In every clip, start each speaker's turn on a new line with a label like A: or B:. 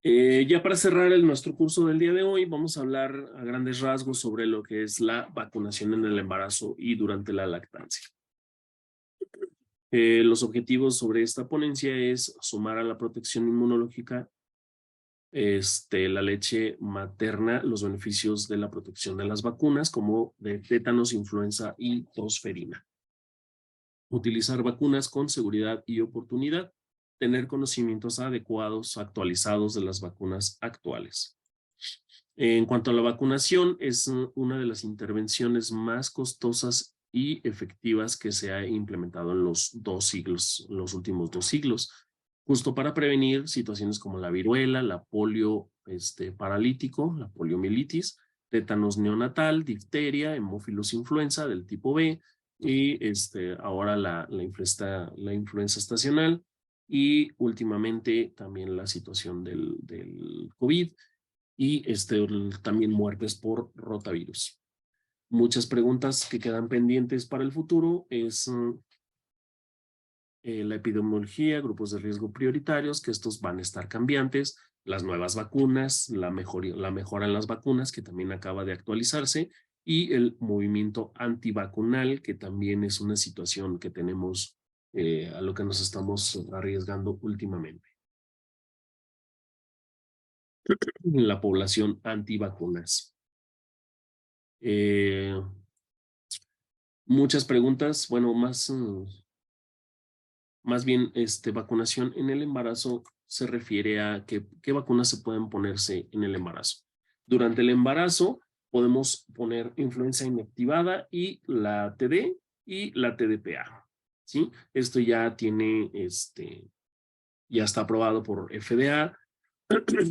A: Ya para cerrar nuestro curso del día de hoy, vamos a hablar a grandes rasgos sobre lo que es la vacunación en el embarazo y durante la lactancia. Los objetivos sobre esta ponencia es sumar a la protección inmunológica la leche materna, los beneficios de la protección de las vacunas, como de tétanos, influenza y tosferina. Utilizar vacunas con seguridad y oportunidad. Tener conocimientos adecuados, actualizados de las vacunas actuales. En cuanto a la vacunación, es una de las intervenciones más costosas y efectivas que se ha implementado en los últimos 2 siglos, justo para prevenir situaciones como la viruela, la polio paralítico, la poliomielitis, tétanos neonatal, difteria, hemófilos influenza del tipo B y ahora la influenza estacional y últimamente también la situación del COVID y también muertes por rotavirus. Muchas preguntas que quedan pendientes para el futuro es la epidemiología, grupos de riesgo prioritarios, que estos van a estar cambiantes, las nuevas vacunas, la mejora en las vacunas, que también acaba de actualizarse, y el movimiento antivacunal, que también es una situación que tenemos a lo que nos estamos arriesgando últimamente. La población antivacunas. Muchas preguntas, bueno, más bien vacunación en el embarazo se refiere a qué vacunas se pueden ponerse en el embarazo. Durante el embarazo podemos poner influenza inactivada y la TD y la TDPA, ¿sí? Esto ya tiene, ya está aprobado por FDA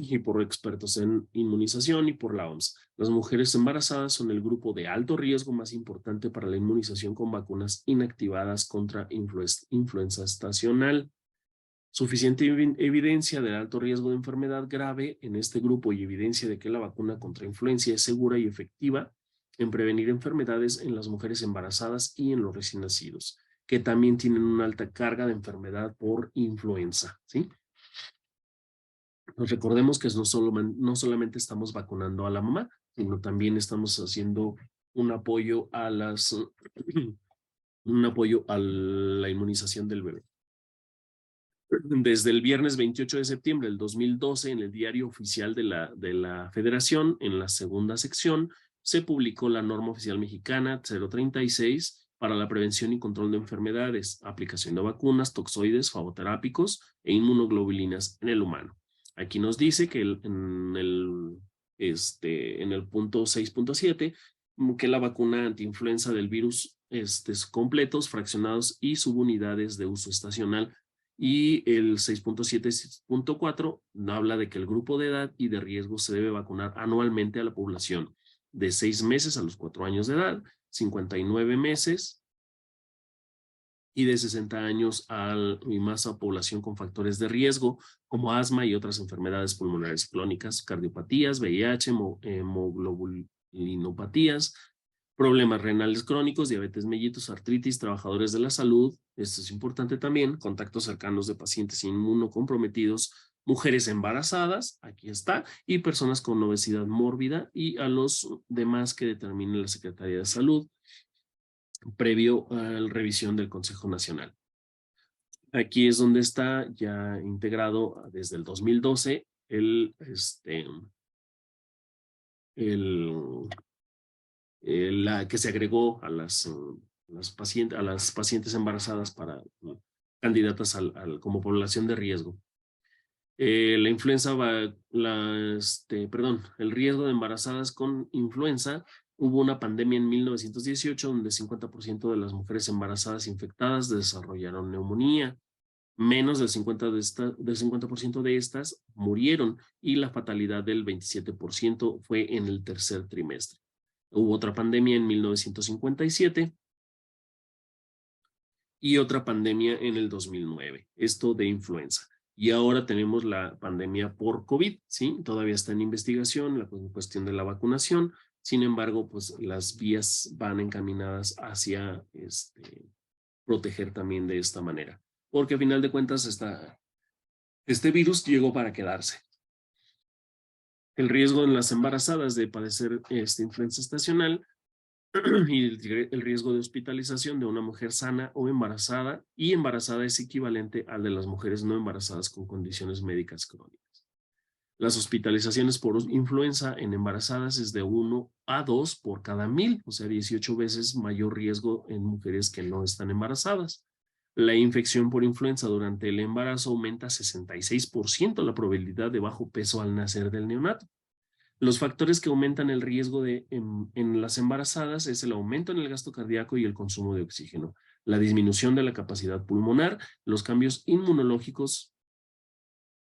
A: y por expertos en inmunización y por la OMS. Las mujeres embarazadas son el grupo de alto riesgo más importante para la inmunización con vacunas inactivadas contra influenza estacional. Suficiente evidencia de alto riesgo de enfermedad grave en este grupo y evidencia de que la vacuna contra influenza es segura y efectiva en prevenir enfermedades en las mujeres embarazadas y en los recién nacidos, que también tienen una alta carga de enfermedad por influenza, ¿sí? Pues recordemos que no solamente estamos vacunando a la mamá, sino también estamos haciendo un apoyo a un apoyo a la inmunización del bebé. Desde el viernes 28 de septiembre del 2012, en el diario oficial de la Federación, en la segunda sección, se publicó la norma oficial mexicana 036 para la prevención y control de enfermedades, aplicación de vacunas, toxoides, favoterápicos e inmunoglobulinas en el humano. Aquí nos dice que en el punto 6.7 que la vacuna antiinfluenza del virus completos, fraccionados y subunidades de uso estacional, y el 6.7.4 habla de que el grupo de edad y de riesgo se debe vacunar anualmente a la población de 6 meses a los 4 años de edad, 59 meses y de 60 años y más a población con factores de riesgo como asma y otras enfermedades pulmonares crónicas, cardiopatías, VIH, hemoglobulinopatías, problemas renales crónicos, diabetes mellitus, artritis, trabajadores de la salud, esto es importante también, contactos cercanos de pacientes inmunocomprometidos, mujeres embarazadas, aquí está, y personas con obesidad mórbida y a los demás que determine la Secretaría de Salud previo a la revisión del Consejo Nacional. Aquí es donde está ya integrado desde el 2012 la que se agregó a las pacientes embarazadas para candidatas como población de riesgo. La influenza el riesgo de embarazadas con influenza. Hubo una pandemia en 1918 donde 50% de las mujeres embarazadas infectadas desarrollaron neumonía. Menos del 50% de estas murieron y la fatalidad del 27% fue en el tercer trimestre. Hubo otra pandemia en 1957 y otra pandemia en el 2009, esto de influenza. Y ahora tenemos la pandemia por COVID, ¿sí? Todavía está en investigación la cuestión de la vacunación. Sin embargo, pues las vías van encaminadas hacia proteger también de esta manera. Porque a final de cuentas este virus llegó para quedarse. El riesgo en las embarazadas de padecer influenza estacional y el riesgo de hospitalización de una mujer sana o embarazada, y embarazada es equivalente al de las mujeres no embarazadas con condiciones médicas crónicas. Las hospitalizaciones por influenza en embarazadas es de 1 a 2 por cada 1000, o sea, 18 veces mayor riesgo en mujeres que no están embarazadas. La infección por influenza durante el embarazo aumenta 66% la probabilidad de bajo peso al nacer del neonato. Los factores que aumentan el riesgo en las embarazadas es el aumento en el gasto cardíaco y el consumo de oxígeno, la disminución de la capacidad pulmonar, los cambios inmunológicos,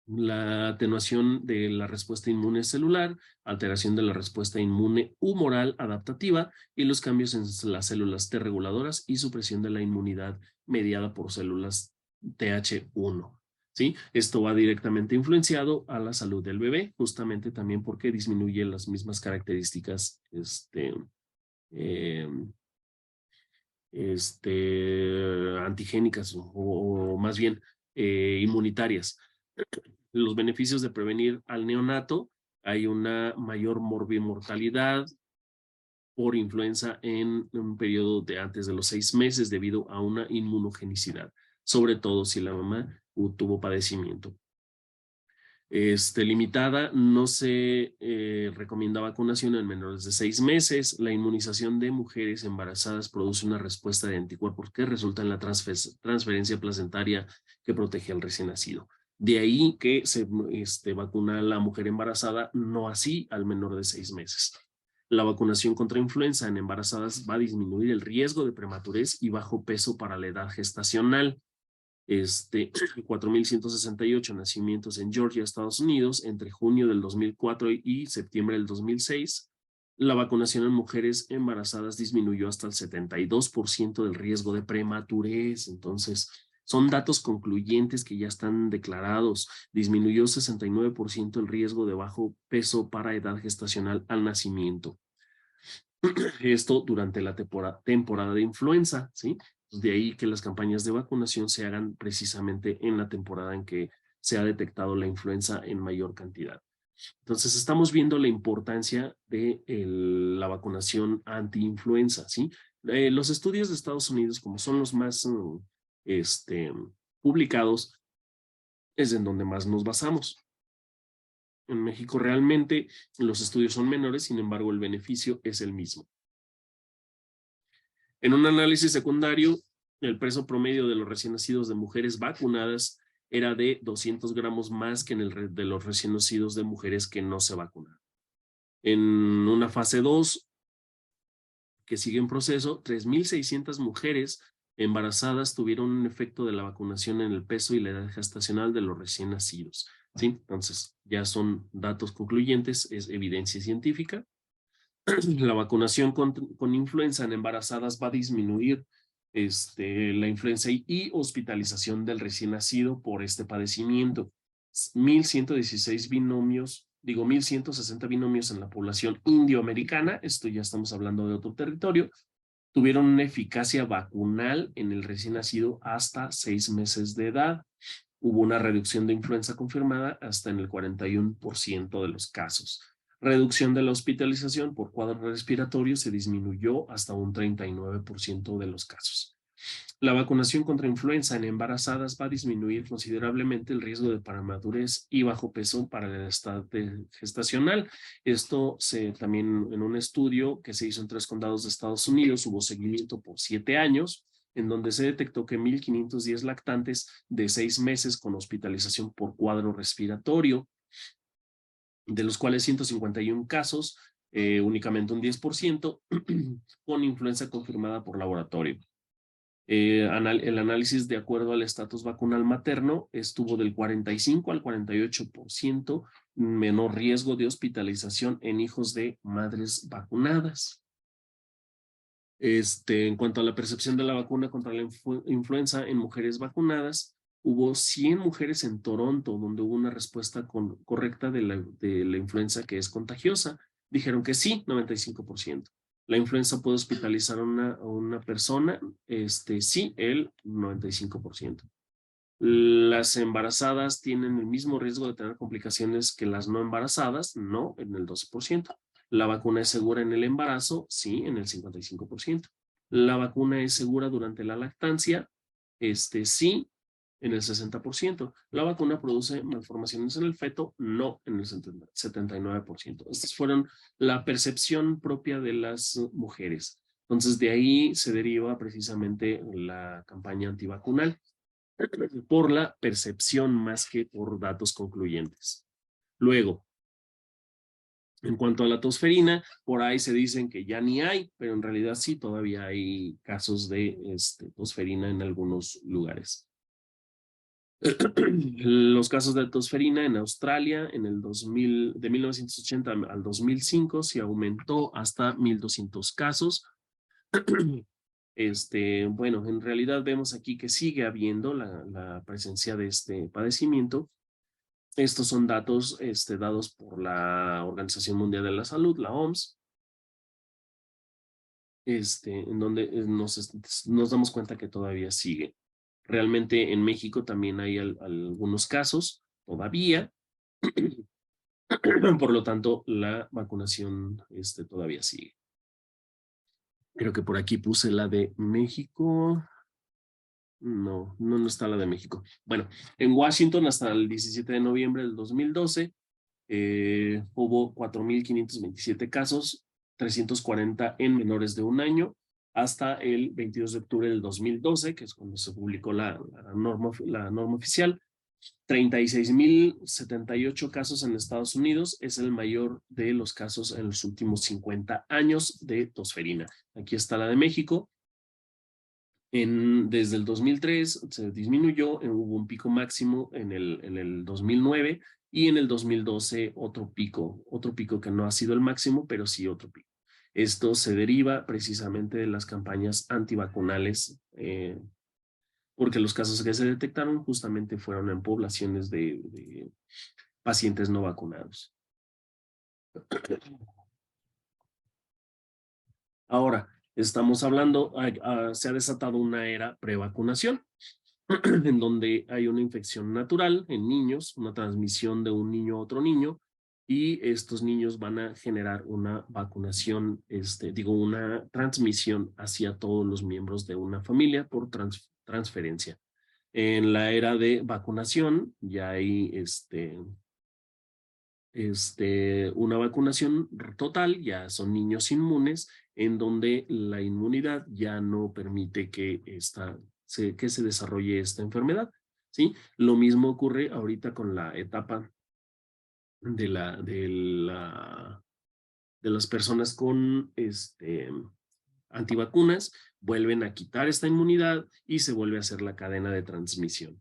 A: la atenuación de la respuesta inmune celular, alteración de la respuesta inmune humoral adaptativa y los cambios en las células T reguladoras y supresión de la inmunidad mediada por células Th1. ¿Sí? Esto va directamente influenciado a la salud del bebé, justamente también porque disminuye las mismas características eh, antigénicas o más bien inmunitarias. Los beneficios de prevenir al neonato: hay una mayor morbimortalidad por influenza en un periodo de antes de los 6 meses debido a una inmunogenicidad, sobre todo si la mamá tuvo padecimiento. Limitada, no se recomienda vacunación en menores de 6 meses. La inmunización de mujeres embarazadas produce una respuesta de anticuerpos que resulta en la transferencia placentaria que protege al recién nacido. De ahí que se vacuna a la mujer embarazada, no así al menor de 6 meses. La vacunación contra influenza en embarazadas va a disminuir el riesgo de prematurez y bajo peso para la edad gestacional. 4.168 nacimientos en Georgia, Estados Unidos, entre junio del 2004 y septiembre del 2006. La vacunación en mujeres embarazadas disminuyó hasta el 72% del riesgo de prematurez. Entonces, son datos concluyentes que ya están declarados. Disminuyó 69% el riesgo de bajo peso para edad gestacional al nacimiento. Esto durante la temporada de influenza, ¿sí? De ahí que las campañas de vacunación se hagan precisamente en la temporada en que se ha detectado la influenza en mayor cantidad. Entonces, estamos viendo la importancia de la vacunación anti-influenza, ¿sí? Los estudios de Estados Unidos, como son los más publicados, es en donde más nos basamos. En México realmente los estudios son menores, sin embargo, el beneficio es el mismo. En un análisis secundario, el peso promedio de los recién nacidos de mujeres vacunadas era de 200 gramos más que en el de los recién nacidos de mujeres que no se vacunaron. En una fase 2, que sigue en proceso, 3.600 mujeres embarazadas tuvieron un efecto de la vacunación en el peso y la edad gestacional de los recién nacidos. ¿Sí? Entonces, ya son datos concluyentes, es evidencia científica. La vacunación con influenza en embarazadas va a disminuir la influenza y hospitalización del recién nacido por este padecimiento. 1.116 binomios, 1.160 binomios en la población indioamericana, esto ya estamos hablando de otro territorio, tuvieron una eficacia vacunal en el recién nacido hasta 6 meses de edad. Hubo una reducción de influenza confirmada hasta en el 41% de los casos. Reducción de la hospitalización por cuadro respiratorio se disminuyó hasta un 39% de los casos. La vacunación contra influenza en embarazadas va a disminuir considerablemente el riesgo de prematurez y bajo peso para la edad gestacional. Esto también en un estudio que se hizo en 3 condados de Estados Unidos, hubo seguimiento por 7 años, en donde se detectó que 1.510 lactantes de 6 meses con hospitalización por cuadro respiratorio, de los cuales 151 casos, únicamente un 10%, con influenza confirmada por laboratorio. El análisis de acuerdo al estatus vacunal materno estuvo del 45 al 48% menor riesgo de hospitalización en hijos de madres vacunadas. En cuanto a la percepción de la vacuna contra la influenza en mujeres vacunadas, hubo 100 mujeres en Toronto donde hubo una respuesta correcta de la influenza que es contagiosa. Dijeron que sí, 95%. La influenza puede hospitalizar a una persona, sí, el 95%. Las embarazadas tienen el mismo riesgo de tener complicaciones que las no embarazadas, no, en el 12%. La vacuna es segura en el embarazo, sí, en el 55%. La vacuna es segura durante la lactancia, sí, en el 60%. La vacuna produce malformaciones en el feto, no, en el 79%. Estas fueron la percepción propia de las mujeres. Entonces, de ahí se deriva precisamente la campaña antivacunal por la percepción más que por datos concluyentes. Luego, en cuanto a la tosferina, por ahí se dicen que ya ni hay, pero en realidad sí, todavía hay casos de tosferina en algunos lugares. Los casos de tosferina en Australia en el 2000, de 1980 al 2005 se aumentó hasta 1,200 casos. Bueno, en realidad vemos aquí que sigue habiendo la presencia de este padecimiento. Estos son datos dados por la Organización Mundial de la Salud, la OMS, en donde nos damos cuenta que todavía sigue. Realmente en México también hay algunos casos todavía, por lo tanto la vacunación todavía sigue. Creo que por aquí puse la de México. No está la de México. Bueno, en Washington hasta el 17 de noviembre del 2012 hubo 4,527 casos, 340 en menores de un año, hasta el 22 de octubre del 2012, que es cuando se publicó la norma oficial. 36,078 casos en Estados Unidos, es el mayor de los casos en los últimos 50 años de tosferina. Aquí está la de México. Desde el 2003 se disminuyó, hubo un pico máximo en el 2009 y en el 2012 otro pico que no ha sido el máximo, pero sí otro pico. Esto se deriva precisamente de las campañas antivacunales, porque los casos que se detectaron justamente fueron en poblaciones de pacientes no vacunados. Ahora, estamos hablando, se ha desatado una era prevacunación. En donde hay una infección natural en niños, una transmisión de un niño a otro niño, y estos niños van a generar una vacunación, una transmisión hacia todos los miembros de una familia por transferencia. En la era de vacunación ya hay una vacunación total, ya son niños inmunes, en donde la inmunidad ya no permite que que se desarrolle esta enfermedad, ¿sí? Lo mismo ocurre ahorita con la etapa de de las personas con antivacunas, vuelven a quitar esta inmunidad y se vuelve a hacer la cadena de transmisión.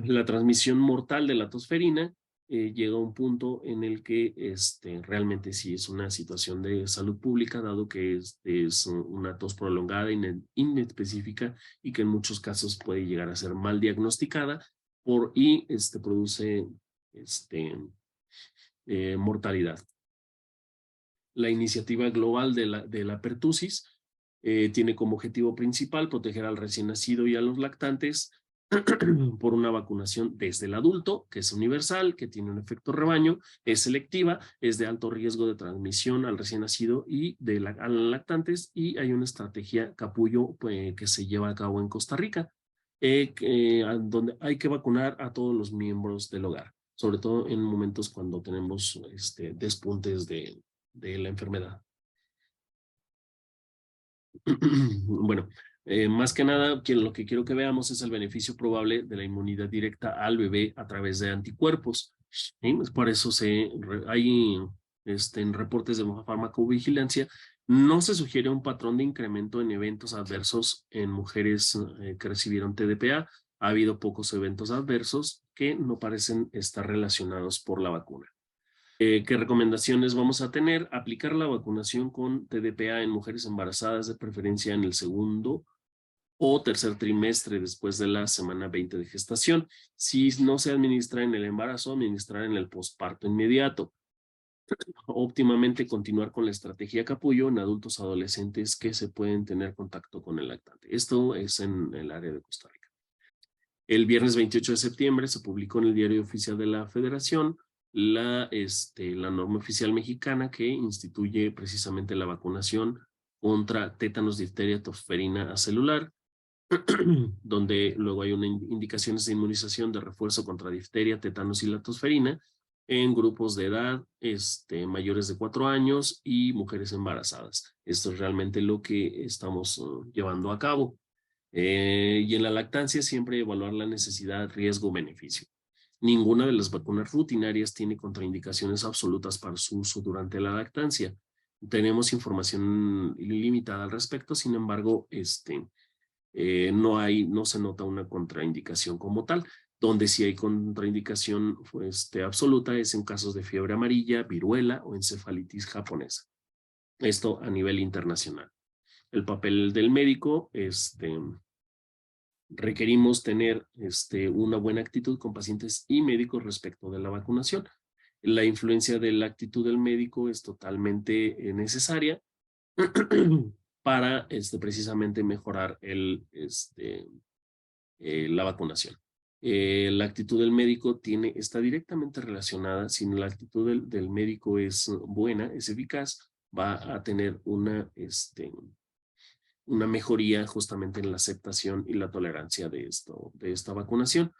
A: La transmisión mortal de la tosferina llega a un punto en el que realmente sí es una situación de salud pública, dado que es una tos prolongada, inespecífica y que en muchos casos puede llegar a ser mal diagnosticada y produce mortalidad. La iniciativa global de la pertusis tiene como objetivo principal proteger al recién nacido y a los lactantes por una vacunación desde el adulto, que es universal, que tiene un efecto rebaño, es selectiva, es de alto riesgo de transmisión al recién nacido y a los lactantes, y hay una estrategia capullo que se lleva a cabo en Costa Rica, donde hay que vacunar a todos los miembros del hogar, sobre todo en momentos cuando tenemos despuntes de la enfermedad. Bueno, más que nada, lo que quiero que veamos es el beneficio probable de la inmunidad directa al bebé a través de anticuerpos. ¿Sí? Por eso hay en reportes de farmacovigilancia, no se sugiere un patrón de incremento en eventos adversos en mujeres que recibieron TDPA. Ha habido pocos eventos adversos que no parecen estar relacionados por la vacuna. ¿Qué recomendaciones vamos a tener? Aplicar la vacunación con TDPA en mujeres embarazadas, de preferencia en el segundo o tercer trimestre después de la semana 20 de gestación. Si no se administra en el embarazo, administrar en el posparto inmediato. Óptimamente continuar con la estrategia capullo en adultos adolescentes que se pueden tener contacto con el lactante. Esto es en el área de Costa Rica. El viernes 28 de septiembre se publicó en el Diario Oficial de la Federación la norma oficial mexicana que instituye precisamente la vacunación contra tétanos, difteria, tosferina acelular, donde luego hay una indicaciones de inmunización de refuerzo contra difteria, tétanos y la tosferina en grupos de edad mayores de 4 años y mujeres embarazadas. Esto es realmente lo que estamos llevando a cabo. Y en la lactancia siempre evaluar la necesidad, riesgo, beneficio. Ninguna de las vacunas rutinarias tiene contraindicaciones absolutas para su uso durante la lactancia. Tenemos información limitada al respecto, sin embargo, no se nota una contraindicación como tal. Donde sí hay contraindicación absoluta es en casos de fiebre amarilla, viruela o encefalitis japonesa. Esto a nivel internacional. El papel del médico, requerimos tener una buena actitud con pacientes y médicos respecto de la vacunación. La influencia de la actitud del médico es totalmente necesaria para precisamente mejorar la vacunación. La actitud del médico está directamente relacionada. Si la actitud del médico es buena, es eficaz, va a tener una mejoría justamente en la aceptación y la tolerancia de esta vacunación.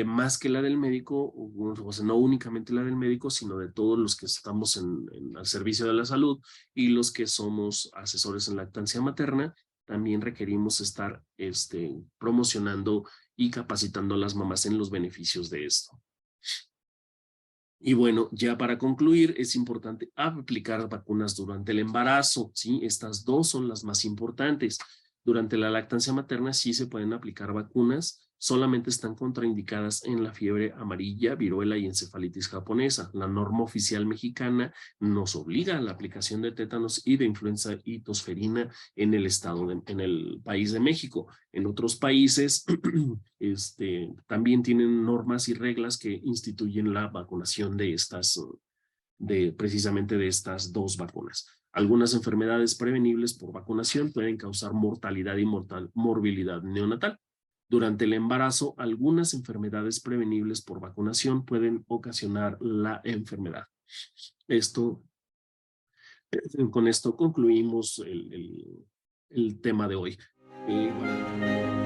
A: Más que la del médico, o sea, no únicamente la del médico, sino de todos los que estamos en el servicio de la salud y los que somos asesores en lactancia materna, también requerimos estar promocionando y capacitando a las mamás en los beneficios de esto. Y bueno, ya para concluir, es importante aplicar vacunas durante el embarazo, ¿sí? Estas dos son las más importantes. Durante la lactancia materna sí se pueden aplicar vacunas, solamente están contraindicadas en la fiebre amarilla, viruela y encefalitis japonesa. La norma oficial mexicana nos obliga a la aplicación de tétanos y de influenza y tosferina en el país de México. En otros países también tienen normas y reglas que instituyen la vacunación precisamente de estas dos vacunas. Algunas enfermedades prevenibles por vacunación pueden causar mortalidad y morbilidad neonatal. Durante el embarazo, algunas enfermedades prevenibles por vacunación pueden ocasionar la enfermedad. Con esto concluimos el tema de hoy. Bueno.